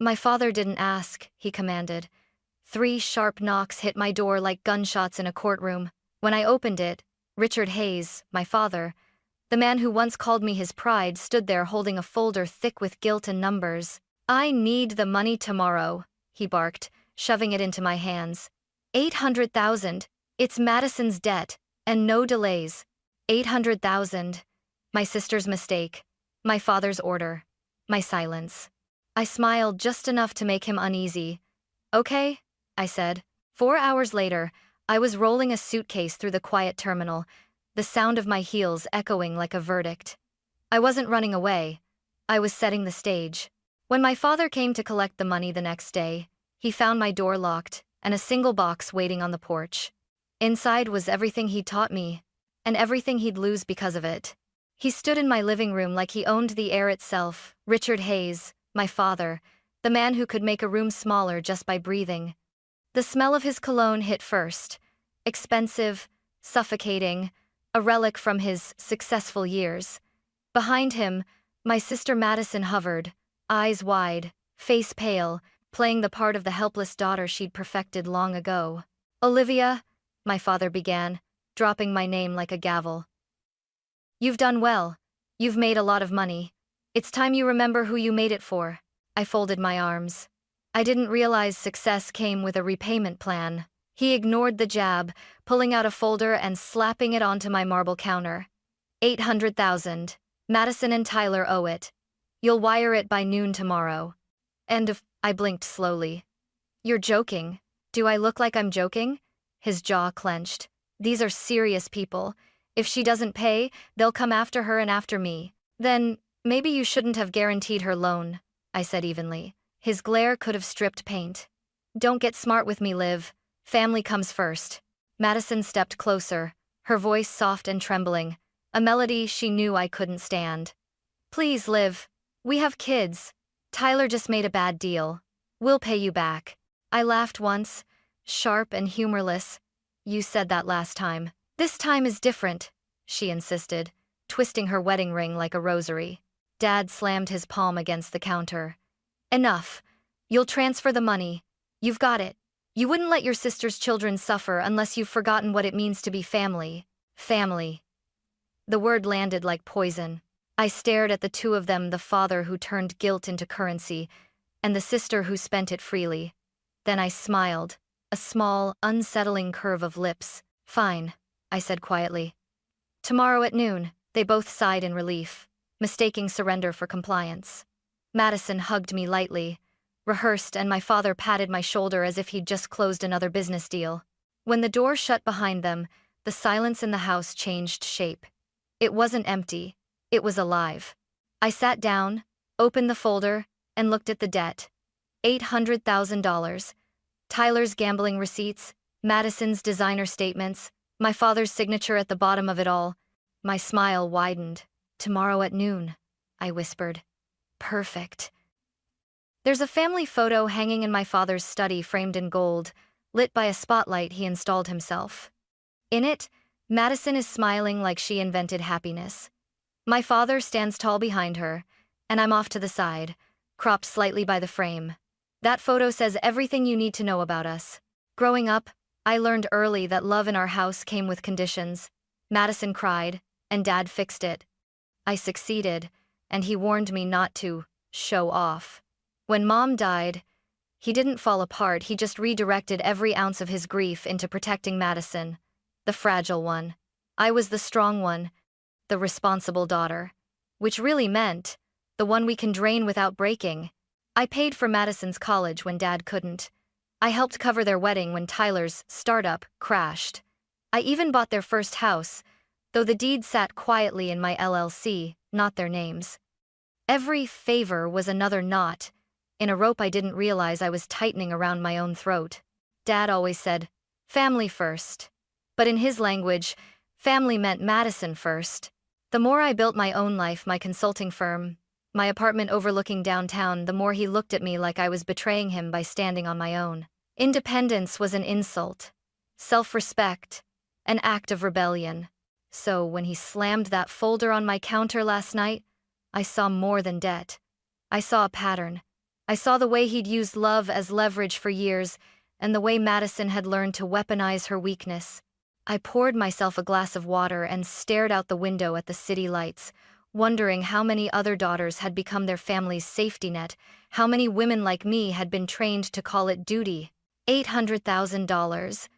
My father didn't ask, he commanded. 3 sharp knocks hit my door like gunshots in a courtroom. When I opened it, Richard Hayes, my father, the man who once called me his pride, stood there holding a folder thick with guilt and numbers. "I need the money tomorrow," he barked, shoving it into my hands. 800,000. It's Madison's debt, and no delays. 800,000. My sister's mistake. My father's order. My silence. I smiled just enough to make him uneasy. "Okay," I said. 4 hours later, I was rolling a suitcase through the quiet terminal, the sound of my heels echoing like a verdict. I wasn't running away. I was setting the stage. When my father came to collect the money the next day, he found my door locked and a single box waiting on the porch. Inside was everything he'd taught me, and everything he'd lose because of it. He stood in my living room like he owned the air itself. Richard Hayes, my father, the man who could make a room smaller just by breathing. The smell of his cologne hit first. Expensive, suffocating, a relic from his successful years. Behind him, my sister Madison hovered, eyes wide, face pale, playing the part of the helpless daughter she'd perfected long ago. "Olivia," my father began, dropping my name like a gavel. "You've done well. You've made a lot of money. It's time you remember who you made it for." I folded my arms. I didn't realize success came with a repayment plan. He ignored the jab, pulling out a folder and slapping it onto my marble counter. 800,000. Madison and Tyler owe it. You'll wire it by noon tomorrow. I blinked slowly. "You're joking." "Do I look like I'm joking?" His jaw clenched. "These are serious people. If she doesn't pay, they'll come after her and after me." "Then, maybe you shouldn't have guaranteed her loan," I said evenly. His glare could have stripped paint. "Don't get smart with me, Liv. Family comes first." Madison stepped closer, her voice soft and trembling, a melody she knew I couldn't stand. "Please, Liv. We have kids. Tyler just made a bad deal. We'll pay you back." I laughed once, sharp and humorless. "You said that last time." "This time is different," she insisted, twisting her wedding ring like a rosary. Dad slammed his palm against the counter. "Enough. You'll transfer the money. You've got it. You wouldn't let your sister's children suffer unless you've forgotten what it means to be family." Family. The word landed like poison. I stared at the two of them, the father who turned guilt into currency, and the sister who spent it freely. Then I smiled, a small, unsettling curve of lips. "Fine," I said quietly. "Tomorrow at noon." They both sighed in relief, mistaking surrender for compliance. Madison hugged me lightly, rehearsed, and my father patted my shoulder as if he'd just closed another business deal. When the door shut behind them, the silence in the house changed shape. It wasn't empty, it was alive. I sat down, opened the folder, and looked at the debt. $800,000. Tyler's gambling receipts, Madison's designer statements, my father's signature at the bottom of it all. My smile widened. "Tomorrow at noon," I whispered. "Perfect." There's a family photo hanging in my father's study, framed in gold, lit by a spotlight he installed himself. In it, Madison is smiling like she invented happiness. My father stands tall behind her, and I'm off to the side, cropped slightly by the frame. That photo says everything you need to know about us. Growing up, I learned early that love in our house came with conditions. Madison cried, and Dad fixed it. I succeeded, and he warned me not to show off. When Mom died, he didn't fall apart, he just redirected every ounce of his grief into protecting Madison, the fragile one. I was the strong one, the responsible daughter, which really meant the one we can drain without breaking. I paid for Madison's college when Dad couldn't. I helped cover their wedding when Tyler's startup crashed. I even bought their first house, though the deed sat quietly in my LLC, not their names. Every favor was another knot in a rope I didn't realize I was tightening around my own throat. Dad always said, "Family first." But in his language, family meant Madison first. The more I built my own life, my consulting firm, my apartment overlooking downtown, the more he looked at me like I was betraying him by standing on my own. Independence was an insult. Self-respect, an act of rebellion. So when he slammed that folder on my counter last night, I saw more than debt. I saw a pattern. I saw the way he'd used love as leverage for years, and the way Madison had learned to weaponize her weakness. I poured myself a glass of water and stared out the window at the city lights, wondering how many other daughters had become their family's safety net, how many women like me had been trained to call it duty. $800,000.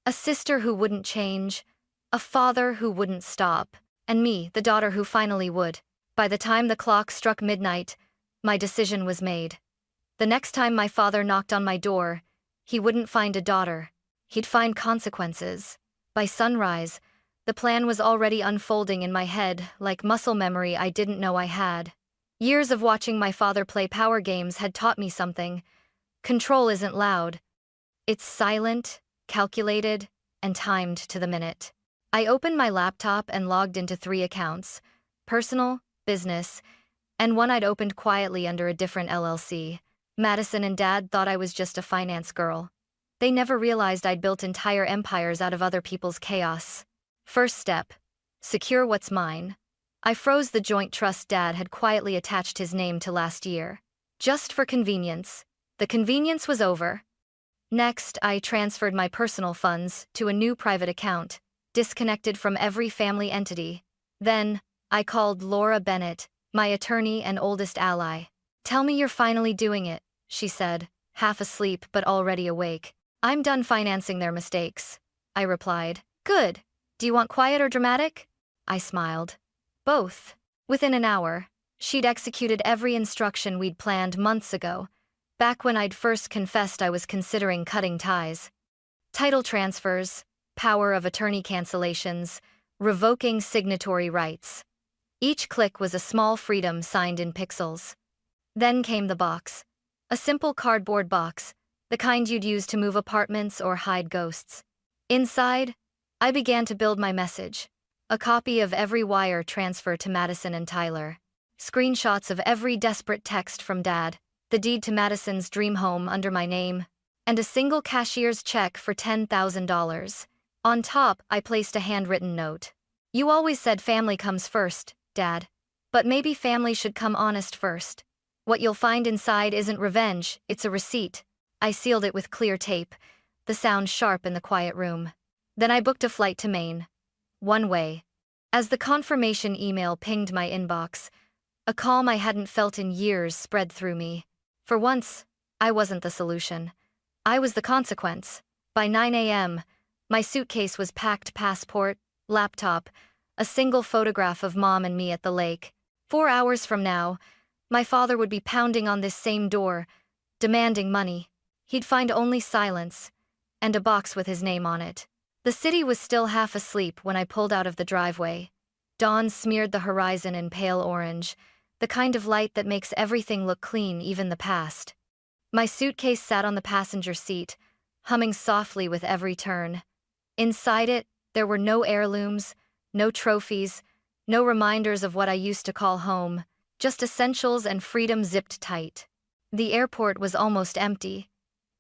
A sister who wouldn't change, a father who wouldn't stop, and me, the daughter who finally would. By the time the clock struck midnight, my decision was made. The next time my father knocked on my door, he wouldn't find a daughter. He'd find consequences. By sunrise, the plan was already unfolding in my head like muscle memory I didn't know I had. Years of watching my father play power games had taught me something. Control isn't loud. It's silent, calculated, and timed to the minute. I opened my laptop and logged into 3 accounts: personal, business, and one I'd opened quietly under a different LLC. Madison and Dad thought I was just a finance girl. They never realized I'd built entire empires out of other people's chaos. First step: secure what's mine. I froze the joint trust Dad had quietly attached his name to last year. Just for convenience. The convenience was over. Next, I transferred my personal funds to a new private account, disconnected from every family entity. Then, I called Laura Bennett, my attorney and oldest ally. "Tell me you're finally doing it," she said, half asleep but already awake. "I'm done financing their mistakes," I replied. "Good. Do you want quiet or dramatic?" I smiled. "Both." Within an hour, she'd executed every instruction we'd planned months ago, back when I'd first confessed I was considering cutting ties. Title transfers, power of attorney cancellations, revoking signatory rights. Each click was a small freedom signed in pixels. Then came the box. A simple cardboard box, the kind you'd use to move apartments or hide ghosts. Inside, I began to build my message. A copy of every wire transfer to Madison and Tyler. Screenshots of every desperate text from Dad. The deed to Madison's dream home under my name, and a single cashier's check for $10,000. On top, I placed a handwritten note. "You always said family comes first, Dad. But maybe family should come honest first. What you'll find inside isn't revenge, it's a receipt." I sealed it with clear tape, the sound sharp in the quiet room. Then I booked a flight to Maine. One way. As the confirmation email pinged my inbox, a calm I hadn't felt in years spread through me. For once, I wasn't the solution. I was the consequence. By 9 a.m., my suitcase was packed: passport, laptop, a single photograph of Mom and me at the lake. 4 hours from now, my father would be pounding on this same door, demanding money. He'd find only silence, and a box with his name on it. The city was still half asleep when I pulled out of the driveway. Dawn smeared the horizon in pale orange, the kind of light that makes everything look clean, even the past. My suitcase sat on the passenger seat, humming softly with every turn. Inside it, there were no heirlooms, no trophies, no reminders of what I used to call home, just essentials and freedom zipped tight. The airport was almost empty.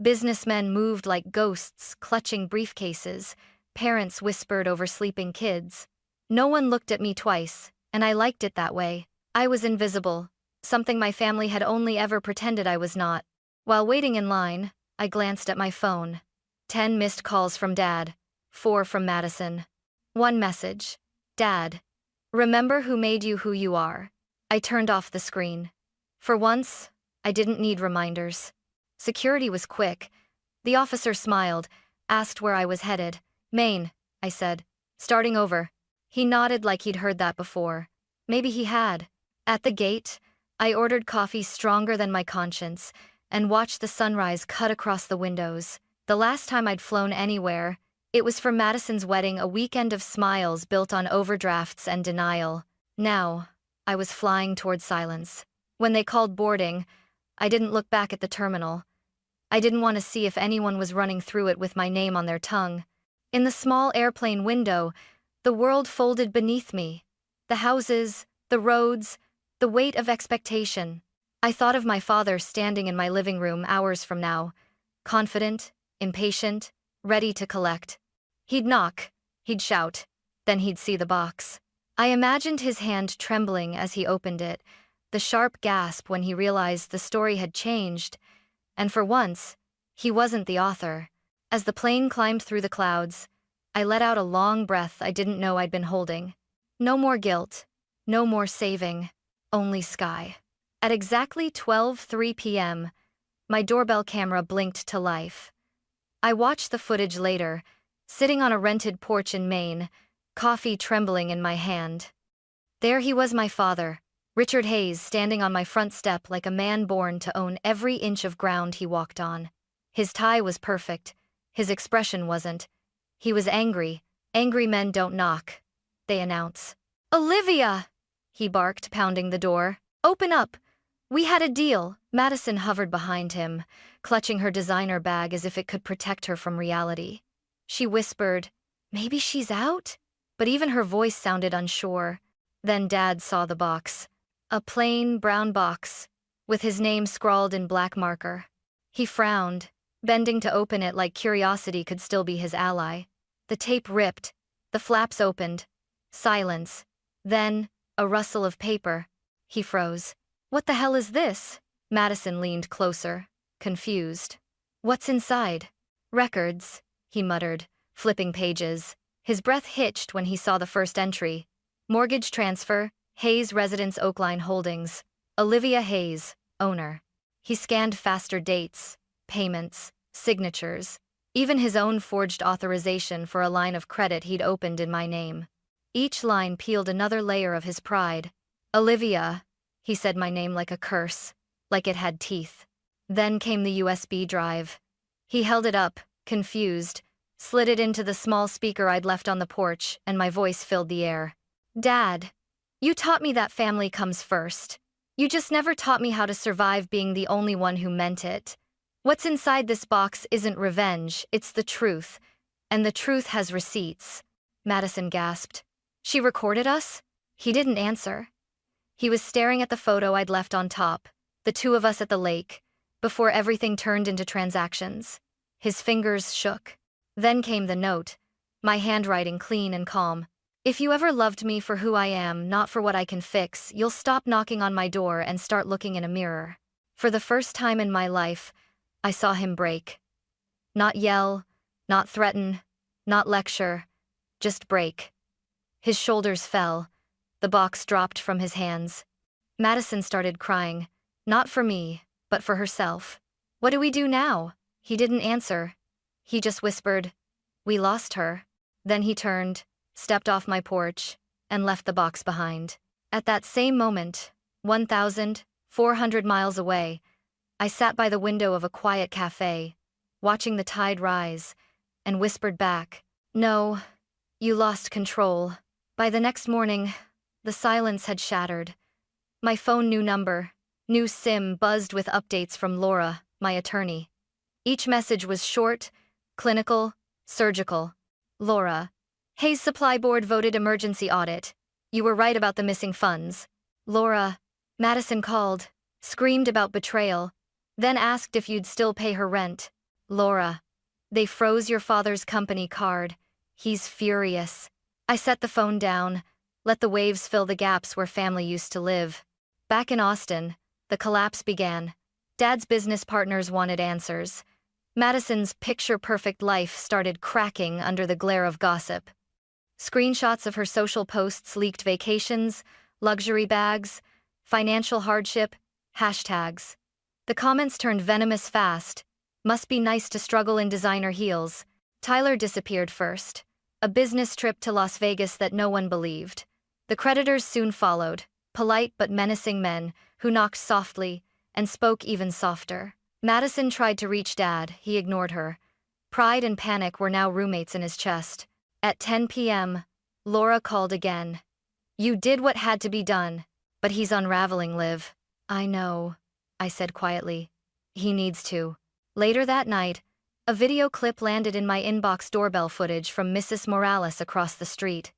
Businessmen moved like ghosts, clutching briefcases. Parents whispered over sleeping kids. No one looked at me twice, and I liked it that way. I was invisible, something my family had only ever pretended I was not. While waiting in line, I glanced at my phone. 10 missed calls from Dad, 4 from Madison. One message: "Dad, remember who made you who you are." I turned off the screen. For once, I didn't need reminders. Security was quick. The officer smiled, asked where I was headed. "Maine," I said, "starting over." He nodded like he'd heard that before. Maybe he had. At the gate, I ordered coffee stronger than my conscience and watched the sunrise cut across the windows. The last time I'd flown anywhere, it was for Madison's wedding, a weekend of smiles built on overdrafts and denial. Now, I was flying toward silence. When they called boarding, I didn't look back at the terminal. I didn't want to see if anyone was running through it with my name on their tongue. In the small airplane window, the world folded beneath me. The houses, the roads, the weight of expectation. I thought of my father standing in my living room hours from now, confident, impatient, ready to collect. He'd knock, he'd shout, then he'd see the box. I imagined his hand trembling as he opened it, the sharp gasp when he realized the story had changed, and for once, he wasn't the author. As the plane climbed through the clouds, I let out a long breath I didn't know I'd been holding. No more guilt, no more saving, only sky. At exactly 12:03 p.m., my doorbell camera blinked to life. I watched the footage later, sitting on a rented porch in Maine, coffee trembling in my hand. There he was, my father, Richard Hayes, standing on my front step like a man born to own every inch of ground he walked on. His tie was perfect, his expression wasn't. He was angry. Angry men don't knock, they announce. "Olivia!" he barked, pounding the door. "Open up! We had a deal." Madison hovered behind him, clutching her designer bag as if it could protect her from reality. She whispered, "Maybe she's out?" But even her voice sounded unsure. Then Dad saw the box. A plain, brown box, with his name scrawled in black marker. He frowned, bending to open it like curiosity could still be his ally. The tape ripped, the flaps opened. Silence. Then, a rustle of paper. He froze. "What the hell is this?" Madison leaned closer, confused. "What's inside?" "Records," he muttered, flipping pages. His breath hitched when he saw the first entry. Mortgage transfer, Hayes Residence Oakline Holdings. Olivia Hayes, owner. He scanned faster dates, payments, signatures, even his own forged authorization for a line of credit he'd opened in my name. Each line peeled another layer of his pride. "Olivia," he said my name like a curse, like it had teeth. Then came the USB drive. He held it up, confused, slid it into the small speaker I'd left on the porch, and my voice filled the air. "Dad, you taught me that family comes first. You just never taught me how to survive being the only one who meant it. What's inside this box isn't revenge, it's the truth. And the truth has receipts." Madison gasped. "She recorded us?" He didn't answer. He was staring at the photo I'd left on top, the two of us at the lake, before everything turned into transactions. His fingers shook. Then came the note, my handwriting clean and calm. "If you ever loved me for who I am, not for what I can fix, you'll stop knocking on my door and start looking in a mirror." For the first time in my life, I saw him break. Not yell, not threaten, not lecture, just break. His shoulders fell. The box dropped from his hands. Madison started crying, not for me, but for herself. "What do we do now?" He didn't answer. He just whispered, "We lost her." Then he turned, stepped off my porch, and left the box behind. At that same moment, 1,400 miles away, I sat by the window of a quiet cafe, watching the tide rise, and whispered back, "No, you lost control." By the next morning, the silence had shattered. My phone new number, new SIM buzzed with updates from Laura, my attorney. Each message was short, clinical, surgical. "Laura, Hayes Supply Board voted emergency audit. You were right about the missing funds." "Laura," Madison called, screamed about betrayal, then asked if you'd still pay her rent. "Laura, they froze your father's company card. He's furious." I set the phone down, let the waves fill the gaps where family used to live. Back in Austin, the collapse began. Dad's business partners wanted answers. Madison's picture-perfect life started cracking under the glare of gossip. Screenshots of her social posts leaked vacations, luxury bags, financial hardship, hashtags. The comments turned venomous fast. "Must be nice to struggle in designer heels." Tyler disappeared first. A business trip to Las Vegas that no one believed. The creditors soon followed, polite but menacing men who knocked softly and spoke even softer. Madison tried to reach Dad, he ignored her. Pride and panic were now roommates in his chest. At 10 p.m., Laura called again. "You did what had to be done, but he's unraveling, Liv." "I know," I said quietly. "He needs to." Later that night, a video clip landed in my inbox, doorbell footage from Mrs. Morales across the street.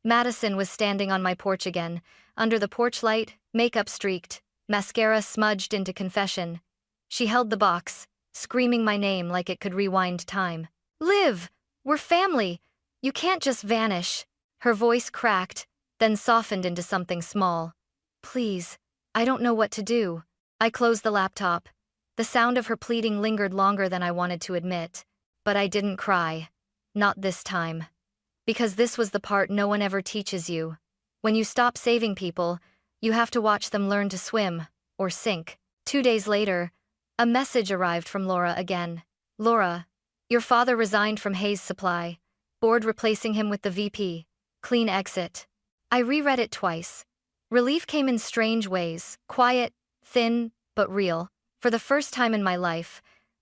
Madison was standing on my porch again, under the porch light, makeup streaked, mascara smudged into confession. She held the box, screaming my name like it could rewind time. "Liv, we're family. You can't just vanish." Her voice cracked, then softened into something small. "Please, I don't know what to do. I closed the laptop. The sound of her pleading lingered longer than I wanted to admit. But I didn't cry. Not this time. Because this was the part no one ever teaches you. When you stop saving people, you have to watch them learn to swim, or sink. 2 days later, a message arrived from Laura again. Laura, your father resigned from Hayes Supply. Board replacing him with the VP. Clean exit. I reread it twice. Relief came in strange ways, quiet, thin, but real. For the first time in my life,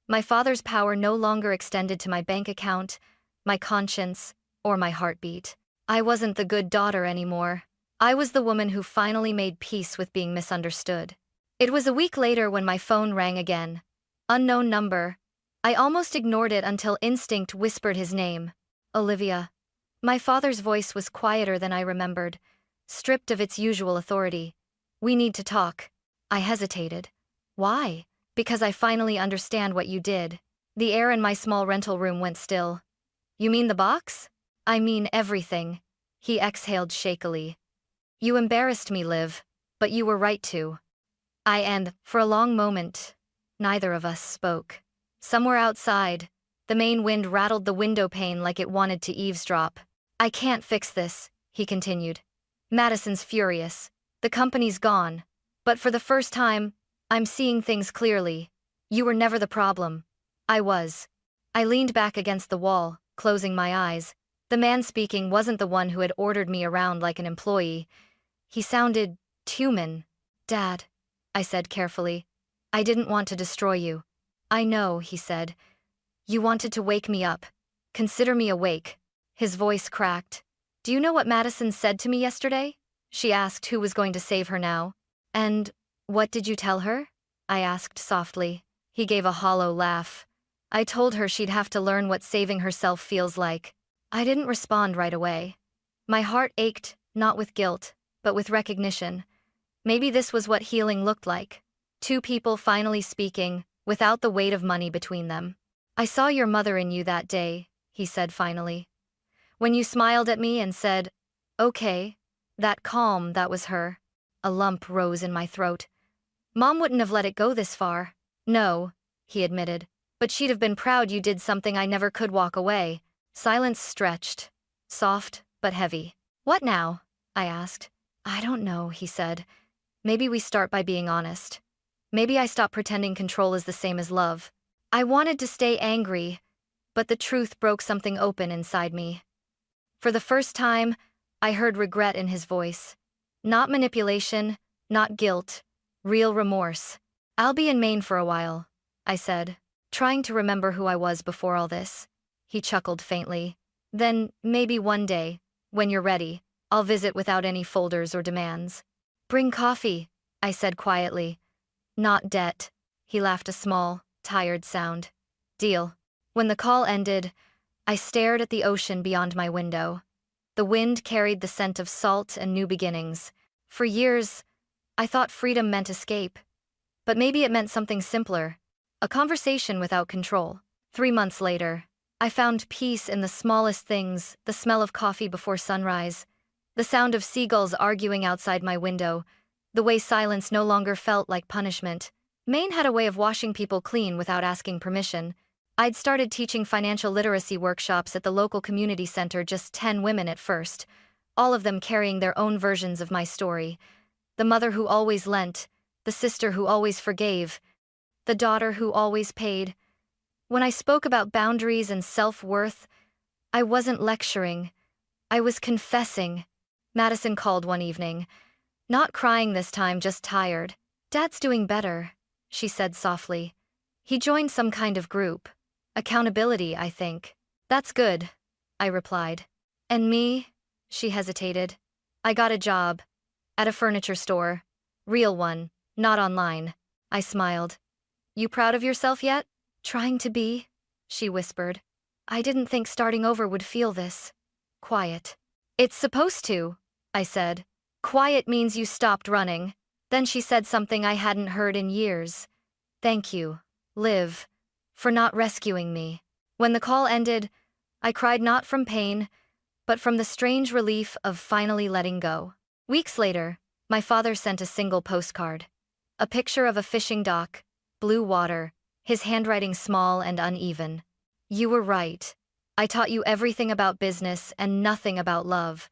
my father's power no longer extended to my bank account, my conscience, or my heartbeat. I wasn't the good daughter anymore. I was the woman who finally made peace with being misunderstood. It was a week later when my phone rang again. Unknown number. I almost ignored it until instinct whispered his name. Olivia. My father's voice was quieter than I remembered, stripped of its usual authority. We need to talk. I hesitated. Why? Because I finally understand what you did. The air in my small rental room went still. You mean the box? I mean everything. He exhaled shakily. You embarrassed me, Liv, but you were right to. And, for a long moment, neither of us spoke. Somewhere outside, the main wind rattled the window pane like it wanted to eavesdrop. I can't fix this, he continued. Madison's furious. The company's gone. But for the first time, I'm seeing things clearly. You were never the problem. I was. I leaned back against the wall, closing my eyes. The man speaking wasn't the one who had ordered me around like an employee. He sounded human. Dad, I said carefully. I didn't want to destroy you. I know, he said. You wanted to wake me up. Consider me awake. His voice cracked. Do you know what Madison said to me yesterday? She asked who was going to save her now. And what did you tell her? I asked softly. He gave a hollow laugh. I told her she'd have to learn what saving herself feels like. I didn't respond right away. My heart ached, not with guilt, but with recognition. Maybe this was what healing looked like. Two people finally speaking, without the weight of money between them. I saw your mother in you that day, he said finally. When you smiled at me and said, okay, that calm, that was her. A lump rose in my throat. Mom wouldn't have let it go this far. No, he admitted, but she'd have been proud you did something I never could walk away. Silence stretched, soft but heavy. What now? I asked. I don't know, he said. Maybe we start by being honest. Maybe I stop pretending control is the same as love. I wanted to stay angry, but the truth broke something open inside me. For the first time, I heard regret in his voice. Not manipulation, not guilt, real remorse. I'll be in Maine for a while, I said, trying to remember who I was before all this. He chuckled faintly. Then, maybe one day, when you're ready, I'll visit without any folders or demands. Bring coffee, I said quietly. Not debt. He laughed a small, tired sound. Deal. When the call ended, I stared at the ocean beyond my window. The wind carried the scent of salt and new beginnings. For years, I thought freedom meant escape. But maybe it meant something simpler. A conversation without control. 3 months later, I found peace in the smallest things, the smell of coffee before sunrise, the sound of seagulls arguing outside my window, the way silence no longer felt like punishment. Maine had a way of washing people clean without asking permission. I'd started teaching financial literacy workshops at the local community center, just 10 women at first, all of them carrying their own versions of my story. The mother who always lent, the sister who always forgave, the daughter who always paid. When I spoke about boundaries and self-worth, I wasn't lecturing. I was confessing. Madison called one evening. Not crying this time, just tired. Dad's doing better, she said softly. He joined some kind of group. Accountability, I think. That's good, I replied. And me? She hesitated. I got a job. At a furniture store. Real one, not online. I smiled. You proud of yourself yet? Trying to be, she whispered. I didn't think starting over would feel this quiet. It's supposed to, I said. Quiet means you stopped running. Then she said something I hadn't heard in years. Thank you, Liv, for not rescuing me. When the call ended, I cried not from pain, but from the strange relief of finally letting go. Weeks later, my father sent a single postcard. A picture of a fishing dock, blue water, his handwriting small and uneven. You were right. I taught you everything about business and nothing about love.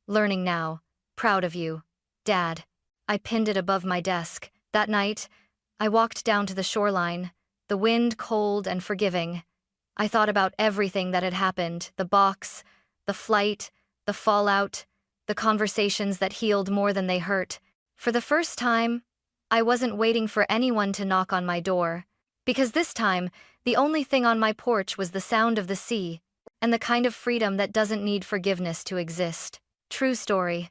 Learning now. Proud of you. Dad. I pinned it above my desk. That night, I walked down to the shoreline, the wind cold and forgiving. I thought about everything that had happened, the box, the flight, the fallout, the conversations that healed more than they hurt. For the first time, I wasn't waiting for anyone to knock on my door, because this time, the only thing on my porch was the sound of the sea, and the kind of freedom that doesn't need forgiveness to exist. True story.